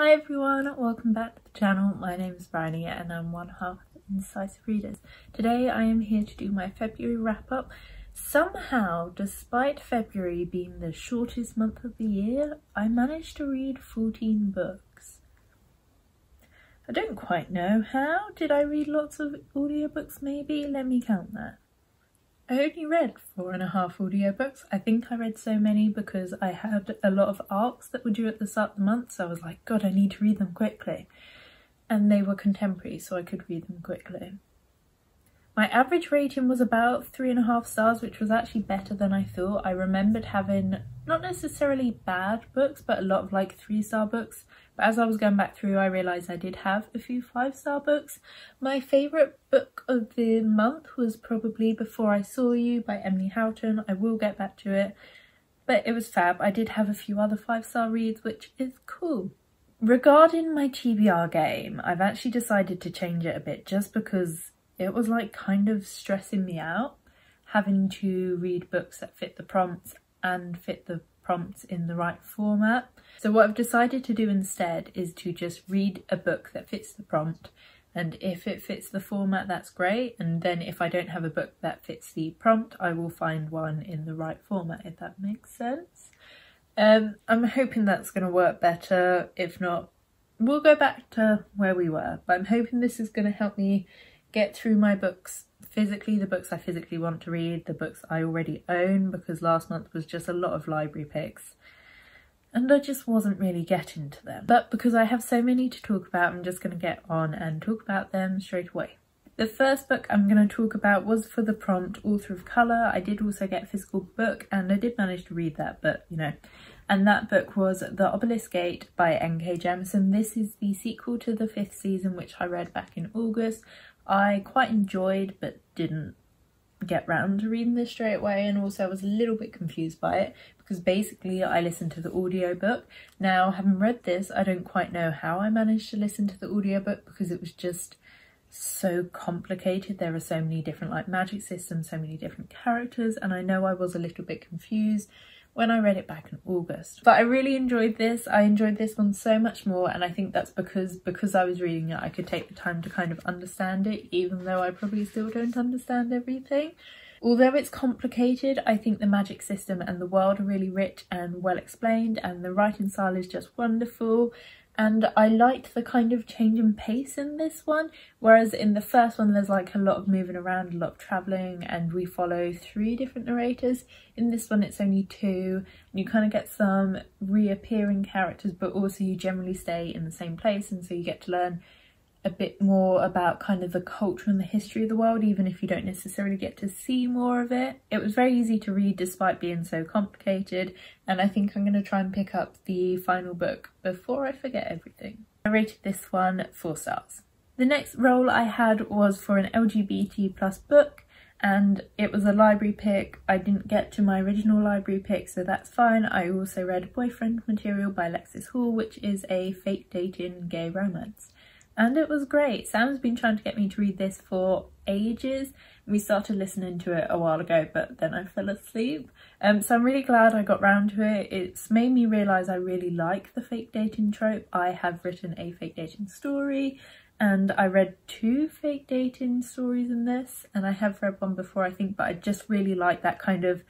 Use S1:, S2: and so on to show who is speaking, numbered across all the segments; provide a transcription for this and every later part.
S1: Hi everyone, welcome back to the channel. My name is Bryony and I'm one half of Indecisive Readers. Today I am here to do my February wrap up. Somehow, despite February being the shortest month of the year, I managed to read 14 books. I don't quite know how. Did I read lots of audiobooks maybe? Let me count that. I only read 4.5 audiobooks. I think I read so many because I had a lot of arcs that were due at the start of the month, so I was like, God, I need to read them quickly. And they were contemporary, so I could read them quickly. My average rating was about 3.5 stars, which was actually better than I thought. I remembered having not necessarily bad books, but a lot of like 3-star books. But as I was going back through, I realised I did have a few 5-star books. My favourite book of the month was probably Before I Saw You by Emily Houghton. I will get back to it, but it was fab. I did have a few other 5-star reads, which is cool. Regarding my TBR game, I've actually decided to change it a bit just because it was like kind of stressing me out having to read books that fit the prompts and fit the prompts in the right format. So what I've decided to do instead is to just read a book that fits the prompt, and if it fits the format, that's great, and then if I don't have a book that fits the prompt, I will find one in the right format, if that makes sense. I'm hoping that's going to work better. If not, we'll go back to where we were, but I'm hoping this is going to help me get through my books physically, the books I physically want to read, the books I already own, because last month was just a lot of library picks and I just wasn't really getting to them. But because I have so many to talk about, I'm just going to get on and talk about them straight away. The first book I'm going to talk about was for the prompt Author of Colour. I did also get a physical book and I did manage to read that, but you know. And that book was The Obelisk Gate by N.K. Jemisin. This is the sequel to the 5th season, which I read back in August. I quite enjoyed but didn't get round to reading this straight away, and also I was a little bit confused by it because basically I listened to the audiobook. Now, having read this, I don't quite know how I managed to listen to the audiobook because it was just so complicated. There are so many different like magic systems, so many different characters, and I know I was a little bit confused when I read it back in August. But I really enjoyed this. I enjoyed this one so much more, and I think that's because I was reading it, I could take the time to kind of understand it, even though I probably still don't understand everything. Although it's complicated, I think the magic system and the world are really rich and well explained, and the writing style is just wonderful. And I liked the kind of change in pace in this one, whereas in the first one there's like a lot of moving around, a lot of travelling, and we follow 3 different narrators. In this one it's only 2, and you kind of get some reappearing characters, but also you generally stay in the same place, and so you get to learn a bit more about kind of the culture and the history of the world, even if you don't necessarily get to see more of it. It was very easy to read despite being so complicated, and I think I'm going to try and pick up the final book before I forget everything. I rated this one 4 stars. The next role I had was for an LGBT+ book, and it was a library pick. I didn't get to my original library pick, so that's fine. I also read Boyfriend Material by Alexis Hall, which is a fake dating gay romance. And it was great. Sam's been trying to get me to read this for ages. We started listening to it a while ago, but then I fell asleep. So I'm really glad I got round to it. It's made me realise I really like the fake dating trope. I have written a fake dating story, and I read 2 fake dating stories in this, and I have read one before I think, but I just really like that kind of,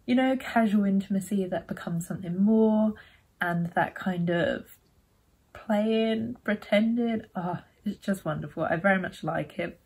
S1: you know, casual intimacy that becomes something more, and that kind of playing, pretending, it's just wonderful. I very much like it.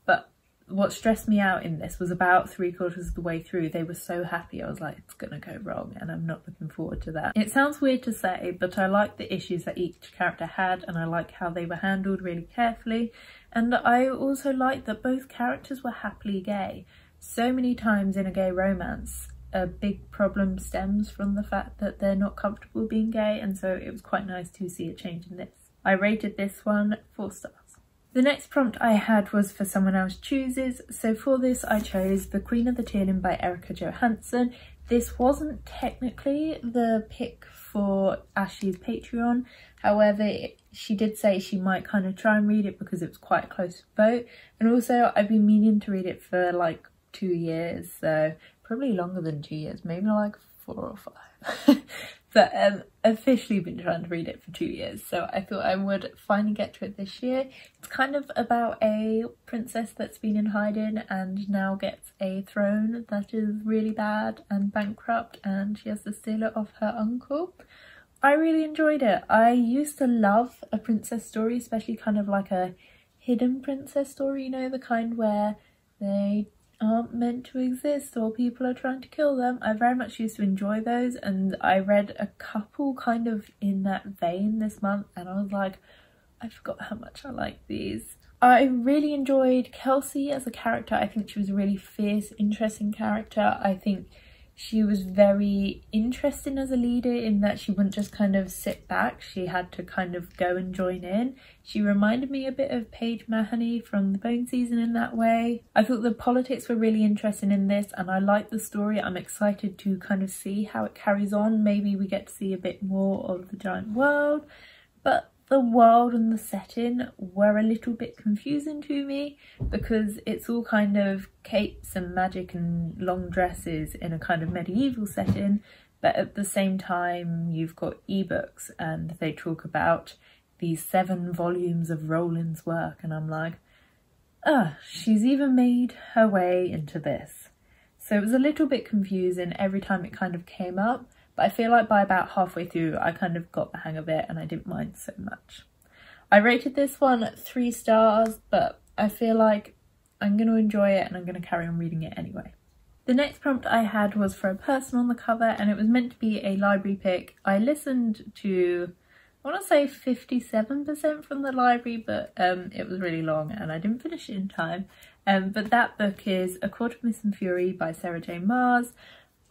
S1: But what stressed me out in this was about 3/4 of the way through, they were so happy. I was like, it's gonna go wrong, and I'm not looking forward to that. It sounds weird to say, but I like the issues that each character had, and I like how they were handled really carefully. And I also like that both characters were happily gay. So many times in a gay romance, a big problem stems from the fact that they're not comfortable being gay, and so it was quite nice to see a change in this. I rated this one 4 stars. The next prompt I had was for Someone Else Chooses, so for this I chose The Queen of the Tearling by Erica Johansson. This wasn't technically the pick for Ashley's Patreon, however she did say she might kind of try and read it because it was quite a close vote, and also I've been meaning to read it for like 2 years, so probably longer than 2 years, maybe like 4 or 5. but officially been trying to read it for 2 years, so I thought I would finally get to it this year. It's kind of about a princess that's been in hiding and now gets a throne that is really bad and bankrupt, and she has to steal it off her uncle. I really enjoyed it. I used to love a princess story, especially kind of like a hidden princess story, you know, the kind where they aren't meant to exist or people are trying to kill them. I very much used to enjoy those, and I read a couple kind of in that vein this month, and I was like, I forgot how much I like these. I really enjoyed Kelsey as a character. I think she was a really fierce, interesting character. I think she was very interesting as a leader in that she wouldn't just kind of sit back, she had to kind of go and join in. She reminded me a bit of Paige Mahoney from the Bone season in that way. I thought the politics were really interesting in this, and I liked the story. I'm excited to kind of see how it carries on. Maybe we get to see a bit more of the giant world, but the world and the setting were a little bit confusing to me because it's all kind of capes and magic and long dresses in a kind of medieval setting, but at the same time you've got ebooks and they talk about these 7 volumes of Rowland's work, and I'm like, she's even made her way into this. So it was a little bit confusing every time it kind of came up. But I feel like by about halfway through, I kind of got the hang of it and I didn't mind so much. I rated this one 3 stars, but I feel like I'm going to enjoy it and I'm going to carry on reading it anyway. The next prompt I had was for a person on the cover, and it was meant to be a library pick. I listened to, I want to say 57% from the library, but it was really long and I didn't finish it in time. But that book is A Court of Mist and Fury by Sarah J. Maas.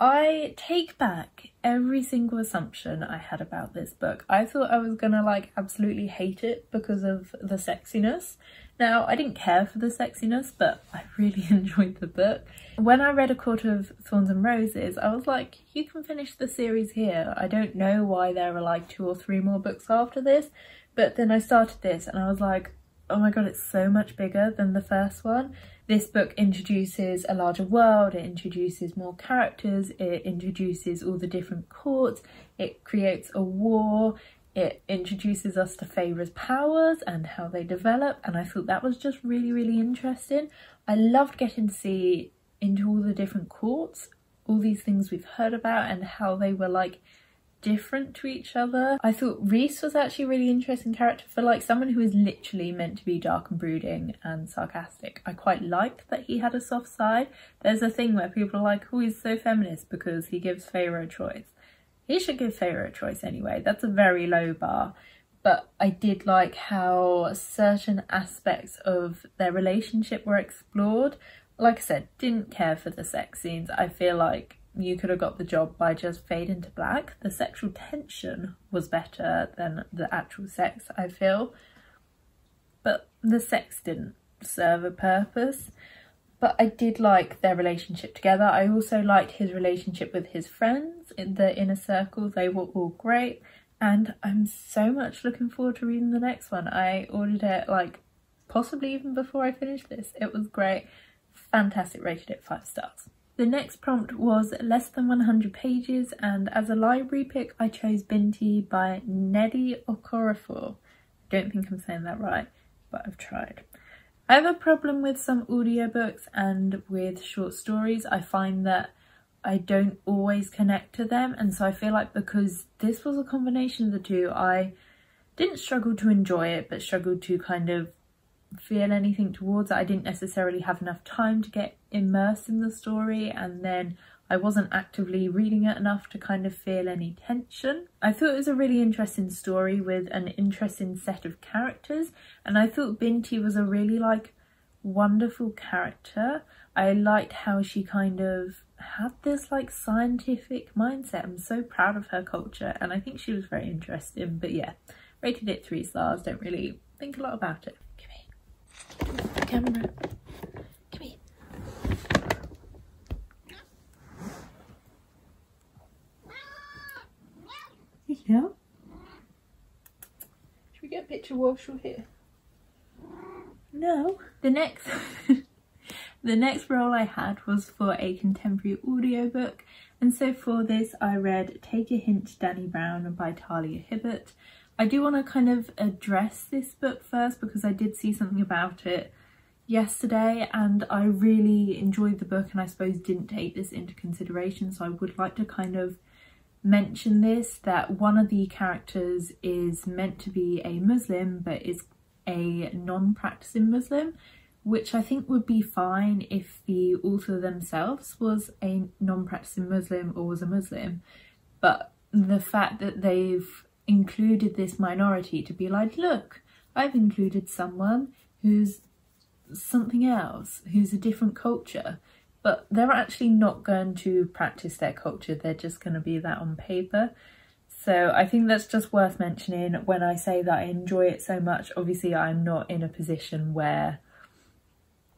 S1: I take back every single assumption I had about this book. I thought I was gonna like absolutely hate it because of the sexiness. Now, I didn't care for the sexiness, but I really enjoyed the book. When I read A Court of Thorns and Roses, I was like, you can finish the series here. I don't know why there are like 2 or 3 more books after this, but then I started this and I was like, oh my god, it's so much bigger than the first one. This book introduces a larger world, it introduces more characters, it introduces all the different courts, it creates a war, it introduces us to Feyre's powers and how they develop, and I thought that was just really, really interesting. I loved getting to see into all the different courts, all these things we've heard about and how they were like different to each other. I thought Rhys was actually a really interesting character for like someone who is literally meant to be dark and brooding and sarcastic. I quite liked that he had a soft side. There's a thing where people are like, oh, he's so feminist because he gives Feyre a choice. He should give Feyre a choice anyway. That's a very low bar. But I did like how certain aspects of their relationship were explored. Like I said, didn't care for the sex scenes. I feel like you could have got the job by just fading to black. The sexual tension was better than the actual sex, I feel. But the sex didn't serve a purpose. But I did like their relationship together. I also liked his relationship with his friends in the inner circle. They were all great. And I'm so much looking forward to reading the next one. I ordered it like possibly even before I finished this. It was great. Fantastic, rated it 5 stars. The next prompt was less than 100 pages, and as a library pick I chose Binti by Nnedi Okorafor. I don't think I'm saying that right, but I've tried. I have a problem with some audiobooks and with short stories. I find that I don't always connect to them, and so I feel like because this was a combination of the two, I didn't struggle to enjoy it, but struggled to kind of feel anything towards it. I didn't necessarily have enough time to get immersed in the story, and then I wasn't actively reading it enough to kind of feel any tension. I thought it was a really interesting story with an interesting set of characters, and I thought Binti was a really like wonderful character. I liked how she kind of had this like scientific mindset. I'm so proud of her culture, and I think she was very interesting. But yeah, rated it 3 stars. Don't really think a lot about it. The camera. Come here. Yeah. Should we get a picture whilst you're here? No. The next The next role I had was for a contemporary audiobook, and so for this I read Take a Hint, Danny Brown by Talia Hibbert. I do want to kind of address this book first because I did see something about it yesterday and I really enjoyed the book and I suppose didn't take this into consideration, so I would like to kind of mention this, that one of the characters is meant to be a Muslim but is a non-practicing Muslim, which I think would be fine if the author themselves was a non-practicing Muslim or was a Muslim, but the fact that they've included this minority to be like, look, I've included someone who's something else, who's a different culture, but they're actually not going to practice their culture, they're just going to be that on paper. So I think that's just worth mentioning. When I say that I enjoy it so much, obviously I'm not in a position where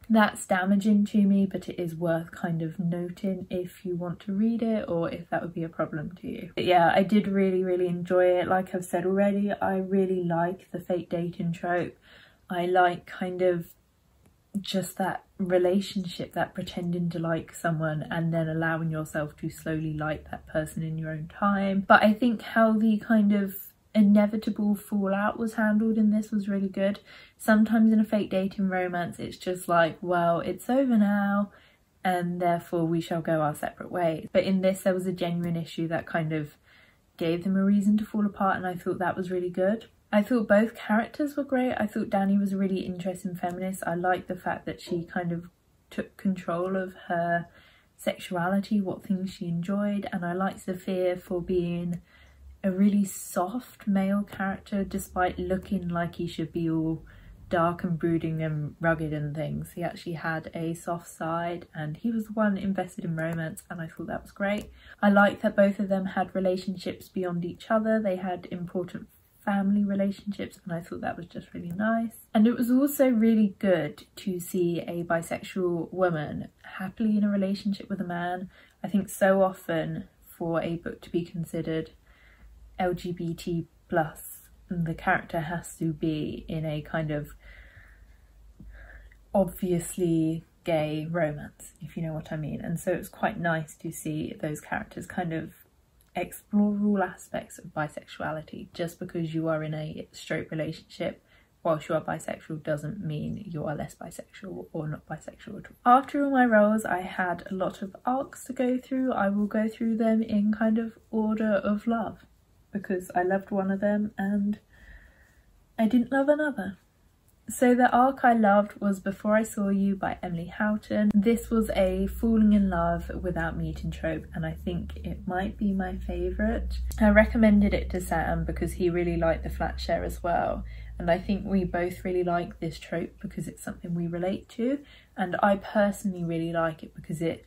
S1: that's damaging to me, but it is worth kind of noting if you want to read it or if that would be a problem to you. But yeah, I did really enjoy it. Like I've said already, I really like the fake dating trope. I like kind of just that relationship, that pretending to like someone and then allowing yourself to slowly like that person in your own time. But I think how the kind of inevitable fallout was handled in this was really good. Sometimes in a fake dating romance it's just like, well, it's over now and therefore we shall go our separate ways. But in this there was a genuine issue that kind of gave them a reason to fall apart, and I thought that was really good. I thought both characters were great. I thought Danny was a really interesting feminist. I liked the fact that she kind of took control of her sexuality, what things she enjoyed, and I liked Sophia for being a really soft male character despite looking like he should be all dark and brooding and rugged and things. He actually had a soft side and he was the one invested in romance, and I thought that was great. I liked that both of them had relationships beyond each other. They had important family relationships and I thought that was just really nice. And it was also really good to see a bisexual woman happily in a relationship with a man. I think so often for a book to be considered LGBT plus, the character has to be in a kind of obviously gay romance, if you know what I mean. And so it's quite nice to see those characters kind of explore all aspects of bisexuality. Just because you are in a straight relationship whilst you are bisexual doesn't mean you are less bisexual or not bisexual at all. After all my roles I had a lot of arcs to go through. I will go through them in kind of order of love because I loved one of them and I didn't love another. So the arc I loved was Before I Saw You by Emily Houghton. This was a falling in love without meeting trope and I think it might be my favourite. I recommended it to Sam because he really liked the flat share as well, and I think we both really like this trope because it's something we relate to, and I personally really like it because it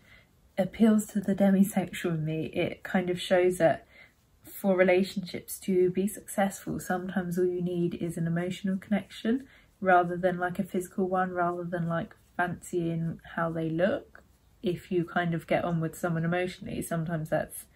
S1: appeals to the demisexual in me. It kind of shows that for relationships to be successful, sometimes all you need is an emotional connection rather than like a physical one, rather than like fancying how they look. If you kind of get on with someone emotionally, sometimes that's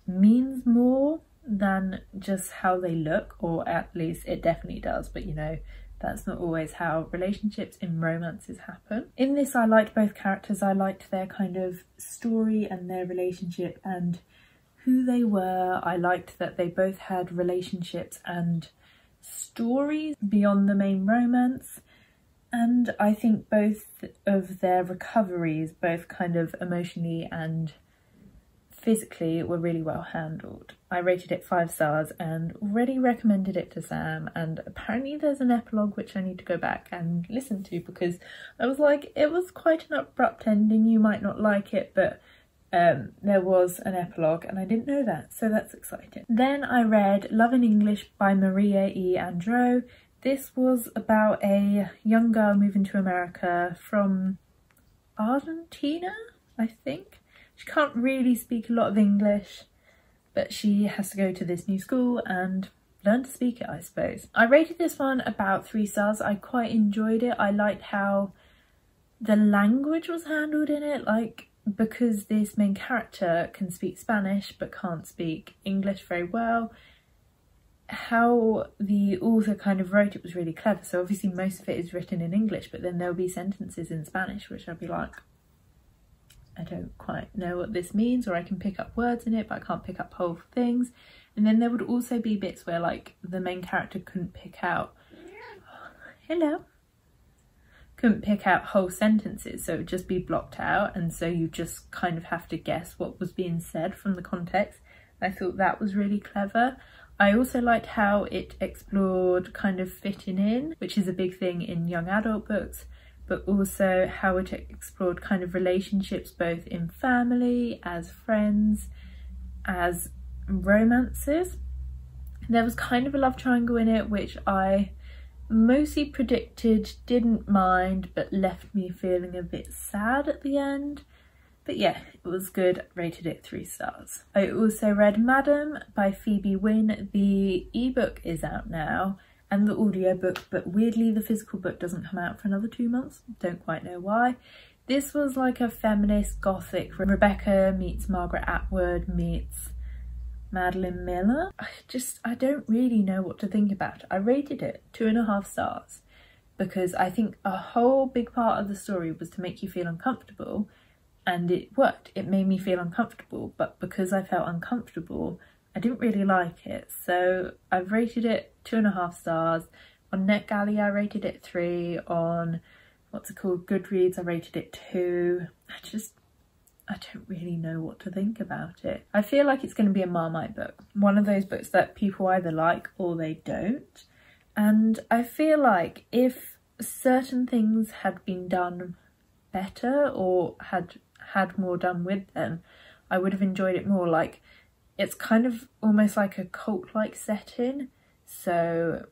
S1: means more than just how they look, or at least it definitely does, but you know, that's not always how relationships in romances happen. In this I liked both characters. I liked their kind of story and their relationship and who they were. I liked that they both had relationships and stories beyond the main romance, and I think both of their recoveries, both kind of emotionally and physically, were really well handled. I rated it 5 stars and already recommended it to Sam, and apparently there's an epilogue which I need to go back and listen to because I was like, it was quite an abrupt ending, you might not like it, but there was an epilogue and I didn't know that, so that's exciting. Then I read Love in English by Maria E. Andro. This was about a young girl moving to America from Argentina, I think. She can't really speak a lot of English, but she has to go to this new school and learn to speak it, I suppose. I rated this one about 3 stars. I quite enjoyed it. I liked how the language was handled in it, like, because this main character can speak Spanish but can't speak English very well, how the author kind of wrote it was really clever. So obviously most of it is written in English, but then there'll be sentences in Spanish which I'll be like, I don't quite know what this means, or I can pick up words in it but I can't pick up whole things. And then there would also be bits where like the main character couldn't pick out whole sentences, so it would just be blocked out, and so you just kind of have to guess what was being said from the context. I thought that was really clever. I also liked how it explored kind of fitting in, which is a big thing in young adult books, but also how it explored kind of relationships both in family, as friends, as romances. There was kind of a love triangle in it, which I mostly predicted, didn't mind, but left me feeling a bit sad at the end. But yeah, it was good, rated it 3 stars. I also read Madam by Phoebe Wynne. The ebook is out now and the audiobook, but weirdly the physical book doesn't come out for another 2 months. Don't quite know why. This was like a feminist gothic. Rebecca meets Margaret Atwood meets Madeline Miller. I don't really know what to think about it. I rated it 2.5 stars because I think a whole big part of the story was to make you feel uncomfortable. And it worked. It made me feel uncomfortable, but because I felt uncomfortable, I didn't really like it. So I've rated it 2.5 stars. On NetGalley, I rated it 3. On, Goodreads, I rated it 2. I don't really know what to think about it. I feel like it's going to be a Marmite book. One of those books that people either like or they don't. And I feel like if certain things had been done better or had more done with them, I would have enjoyed it more. Like, it's kind of almost like a cult-like setting, so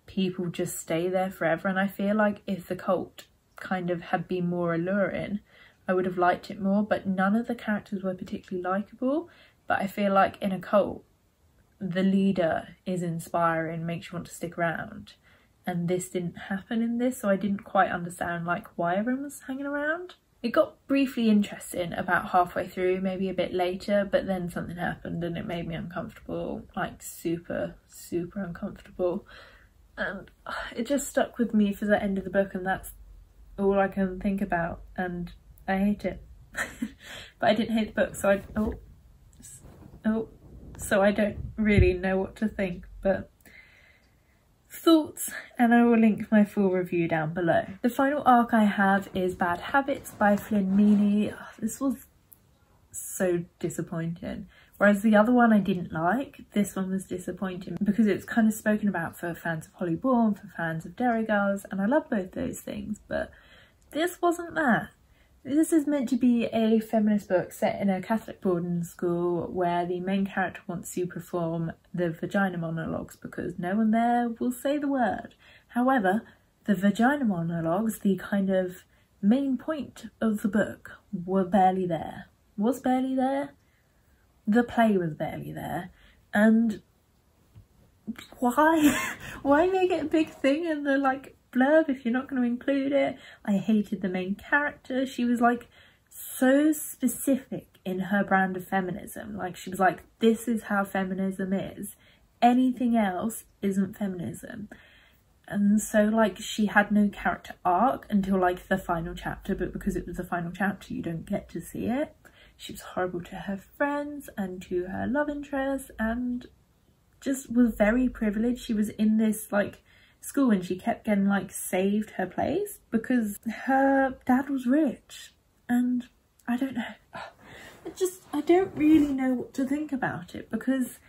S1: people just stay there forever, and I feel like if the cult kind of had been more alluring, I would have liked it more. But none of the characters were particularly likeable, but I feel like in a cult the leader is inspiring, makes you want to stick around, and this didn't happen in this, so I didn't quite understand like why everyone was hanging around. It got briefly interesting about halfway through, maybe a bit later, but then something happened and it made me uncomfortable, like super uncomfortable, and it just stuck with me for the end of the book, and that's all I can think about, and I hate it. But I didn't hate the book, so I don't really know what to think, but thoughts, and I will link my full review down below. The final arc I have is Bad Habits by Flynn Meaney. This was so disappointing. Whereas the other one I didn't like, this one was disappointing because it's kind of spoken about for fans of Holly Bourne, for fans of Derry Girls, and I love both those things, but this wasn't that. This is meant to be a feminist book set in a Catholic boarding school where the main character wants to perform the vagina monologues because no one there will say the word. However, the vagina monologues, the kind of main point of the book, were barely there. Was barely there. The play was barely there. And why? Why make it a big thing in the like blurb if you're not going to include it? I hated the main character. She was like so specific in her brand of feminism. Like, she was like, this is how feminism is. Anything else isn't feminism. And so like she had no character arc until like the final chapter, but because it was the final chapter you don't get to see it. She was horrible to her friends and to her love interest, and just was very privileged. She was in this like school and she kept getting like saved her place because her dad was rich, and I don't know, I don't really know what to think about it because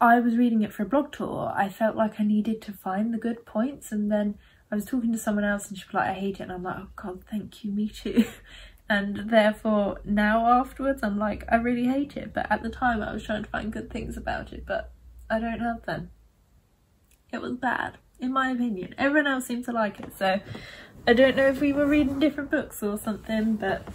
S1: I was reading it for a blog tour. I felt like I needed to find the good points, and then I was talking to someone else and she was like, I hate it, and I'm like, oh god, thank you, me too. And therefore now afterwards I'm like, I really hate it, but at the time I was trying to find good things about it, but I don't have them. It was bad, in my opinion. Everyone else seemed to like it, so I don't know if we were reading different books or something, but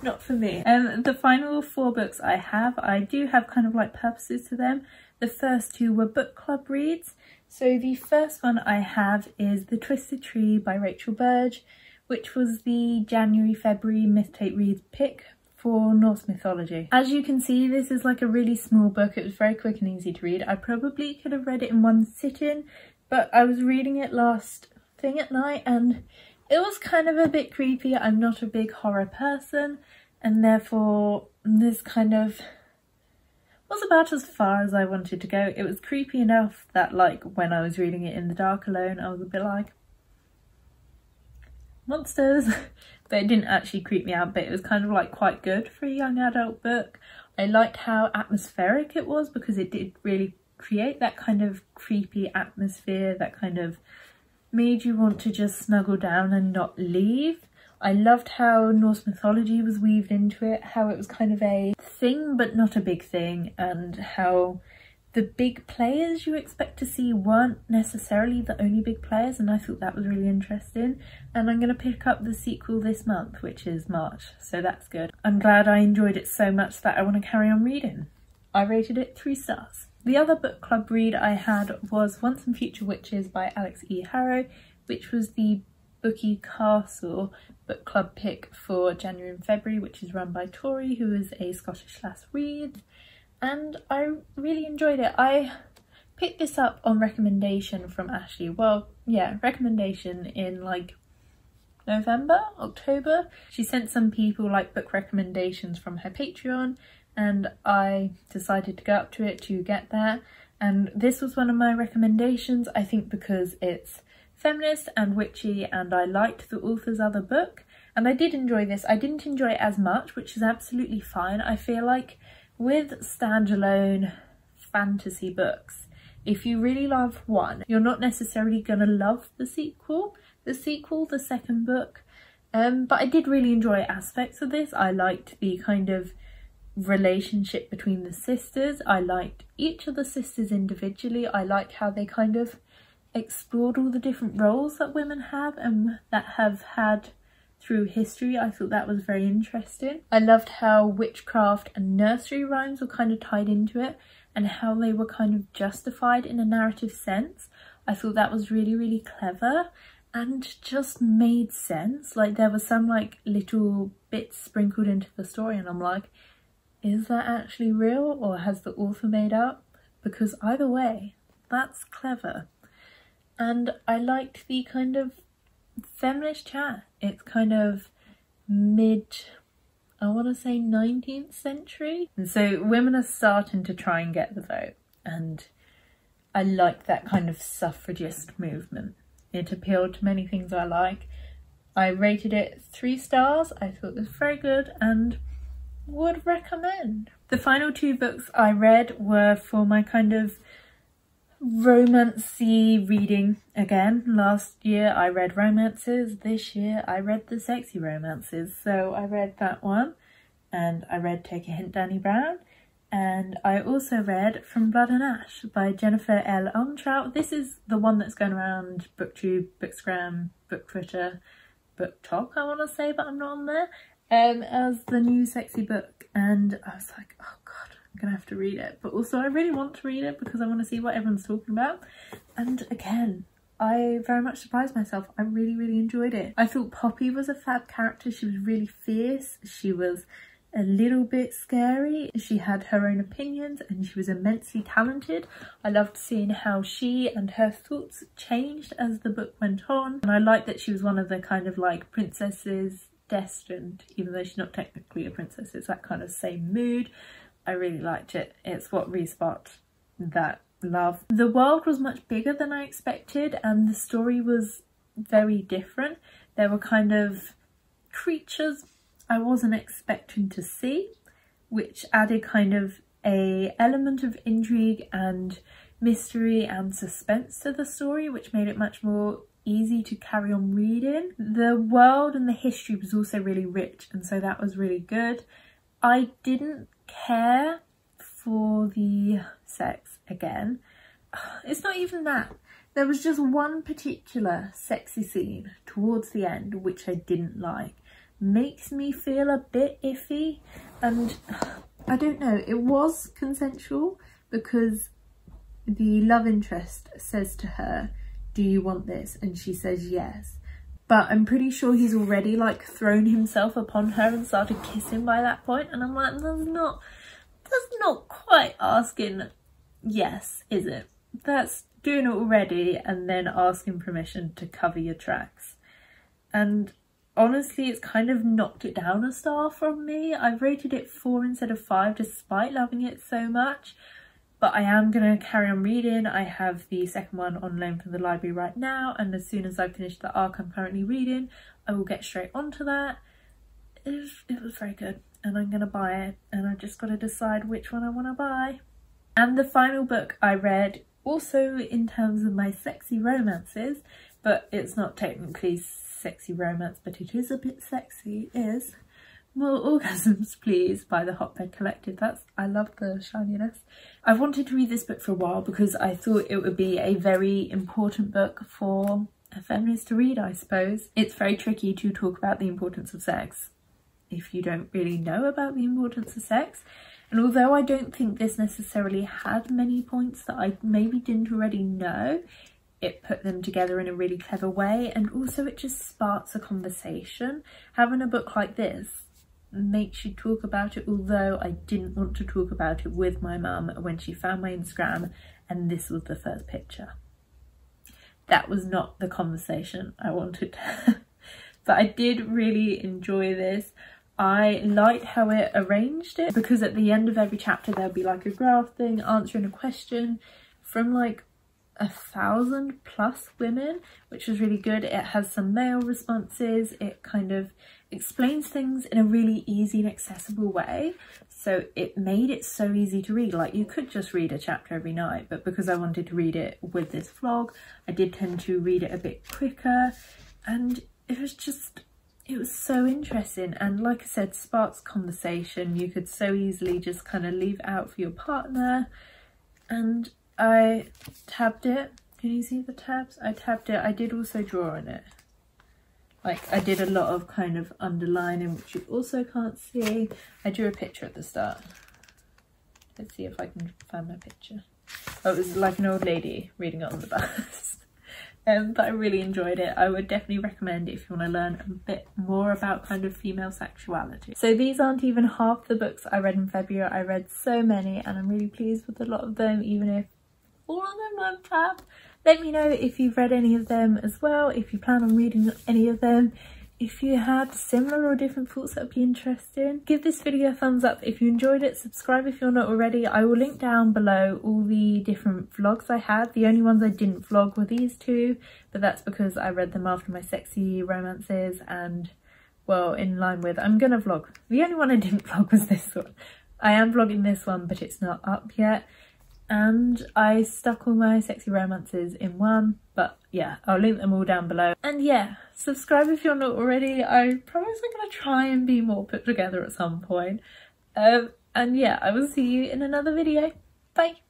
S1: not for me. The final 4 books I do have kind of like purposes to them. The first 2 were book club reads. So the first one I have is The Twisted Tree by Rachel Burge, which was the January-February Myth Take Reads pick for Norse mythology. As you can see, this is like a really small book. It was very quick and easy to read. I probably could have read it in one sitting, but I was reading it last thing at night and it was kind of a bit creepy. I'm not a big horror person, and therefore this kind of was about as far as I wanted to go. It was creepy enough that like when I was reading it in the dark alone, I was a bit like, monsters. But it didn't actually creep me out, but it was kind of like quite good for a young adult book. I liked how atmospheric it was because it did really create that kind of creepy atmosphere that kind of made you want to just snuggle down and not leave. I loved how Norse mythology was weaved into it, how it was kind of a thing but not a big thing, and how the big players you expect to see weren't necessarily the only big players, and I thought that was really interesting. And I'm going to pick up the sequel this month, which is March, so that's good. I'm glad I enjoyed it so much that I want to carry on reading. I rated it 3 stars. The other book club read I had was Once and Future Witches by Alex E. Harrow, which was the Bookie Castle book club pick for January and February, which is run by Tori, who is a Scottish lass read. And I really enjoyed it. I picked this up on recommendation from Ashley. Well, yeah, recommendation in like November, October. She sent some people like book recommendations from her Patreon, and I decided to go up to it to get that. And this was one of my recommendations, I think because it's feminist and witchy and I liked the author's other book. And I did enjoy this. I didn't enjoy it as much, which is absolutely fine. I feel like with standalone fantasy books, if you really love one, you're not necessarily gonna love the sequel, the second book. But I did really enjoy aspects of this. I liked the kind of relationship between the sisters. I liked each of the sisters individually. I liked how they kind of explored all the different roles that women have and that have had through history. I thought that was very interesting. I loved how witchcraft and nursery rhymes were kind of tied into it and how they were kind of justified in a narrative sense. I thought that was really, really clever and just made sense. Like there were some like little bits sprinkled into the story and I'm like, is that actually real or has the author made up? Because either way, that's clever. And I liked the kind of feminist chat. It's kind of mid, I want to say 19th century. And so women are starting to try and get the vote. And I like that kind of suffragist movement. It appealed to many things I like. I rated it 3 stars. I thought it was very good and would recommend. The final 2 books I read were for my kind of romancy reading again. Last year I read romances, this year I read the sexy romances, so I read that one, and I read Take a Hint, Danny Brown, and I also read From Blood and Ash by Jennifer L. Armentrout. This is the one that's going around BookTube, Bookstagram, Book Twitter, BookTok I want to say, but I'm not on there, as the new sexy book, and I was like, oh god, I'm gonna have to read it. But also I really want to read it because I want to see what everyone's talking about. And again, I very much surprised myself. I really, really enjoyed it. I thought Poppy was a fab character. She was really fierce. She was a little bit scary. She had her own opinions and she was immensely talented. I loved seeing how she and her thoughts changed as the book went on. And I liked that she was one of the kind of like princesses destined, even though she's not technically a princess. It's that kind of same mood. I really liked it. It's what re-sparked that love. The world was much bigger than I expected and the story was very different. There were kind of creatures I wasn't expecting to see, which added kind of a element of intrigue and mystery and suspense to the story, which made it much more easy to carry on reading. The world and the history was also really rich, and so that was really good. I didn't care for the sex again. It's not even that. There was just one particular sexy scene towards the end which I didn't like. Makes me feel a bit iffy, and I don't know, it was consensual because the love interest says to her, do you want this? And she says yes. but I'm pretty sure he's already like thrown himself upon her and started kissing by that point, and I'm like, that's not quite asking yes, is it? That's doing it already and then asking permission to cover your tracks. And honestly, it's kind of knocked it down a star from me. I've rated it 4 instead of 5 despite loving it so much, but I am going to carry on reading. I have the second one on loan from the library right now, and as soon as I finish the arc I'm currently reading, I will get straight onto that. It was very good, and I'm going to buy it, and I've just got to decide which one I want to buy. And the final book I read, also in terms of my sexy romances, but it's not technically sexy romance, but it is a bit sexy, is More Orgasms Please by the Hotbed Collective. I love the shininess. I wanted to read this book for a while because I thought it would be a very important book for a feminist to read, I suppose. It's very tricky to talk about the importance of sex if you don't really know about the importance of sex. And although I don't think this necessarily had many points that I maybe didn't already know, it put them together in a really clever way, and also it just sparks a conversation. Having a book like this makes you talk about it, although I didn't want to talk about it with my mum when she found my Instagram and this was the first picture. That was not the conversation I wanted. But I did really enjoy this. I liked how it arranged it, because at the end of every chapter there'll be like a graph thing answering a question from like 1,000+ women, which was really good. It has some male responses. It kind of explains things in a really easy and accessible way, so it made it so easy to read. Like, you could just read a chapter every night, but because I wanted to read it with this vlog, I did tend to read it a bit quicker, and it was so interesting. And like I said, sparks conversation. You could so easily just kind of leave it out for your partner. And I tabbed it. Can you see the tabs? I tabbed it. I did also draw on it. Like, I did a lot of kind of underlining, which you also can't see. I drew a picture at the start. Let's see if I can find my picture. Oh, it was like an old lady reading it on the bus. But I really enjoyed it. I would definitely recommend it if you want to learn a bit more about kind of female sexuality. So these aren't even half the books I read in February. I read so many, and I'm really pleased with a lot of them, even if all of them weren't fab. Let me know if you've read any of them as well, if you plan on reading any of them, if you had similar or different thoughts that would be interesting. Give this video a thumbs up if you enjoyed it, subscribe if you're not already. I will link down below all the different vlogs I had. The only ones I didn't vlog were these two, but that's because I read them after my sexy romances, and well, in line with, I'm gonna vlog. The only one I didn't vlog was this one. I am vlogging this one, but it's not up yet. And I stuck all my sexy romances in one, but yeah, I'll link them all down below. And yeah, subscribe if you're not already. I promise I'm gonna try and be more put together at some point. And yeah, I will see you in another video. Bye.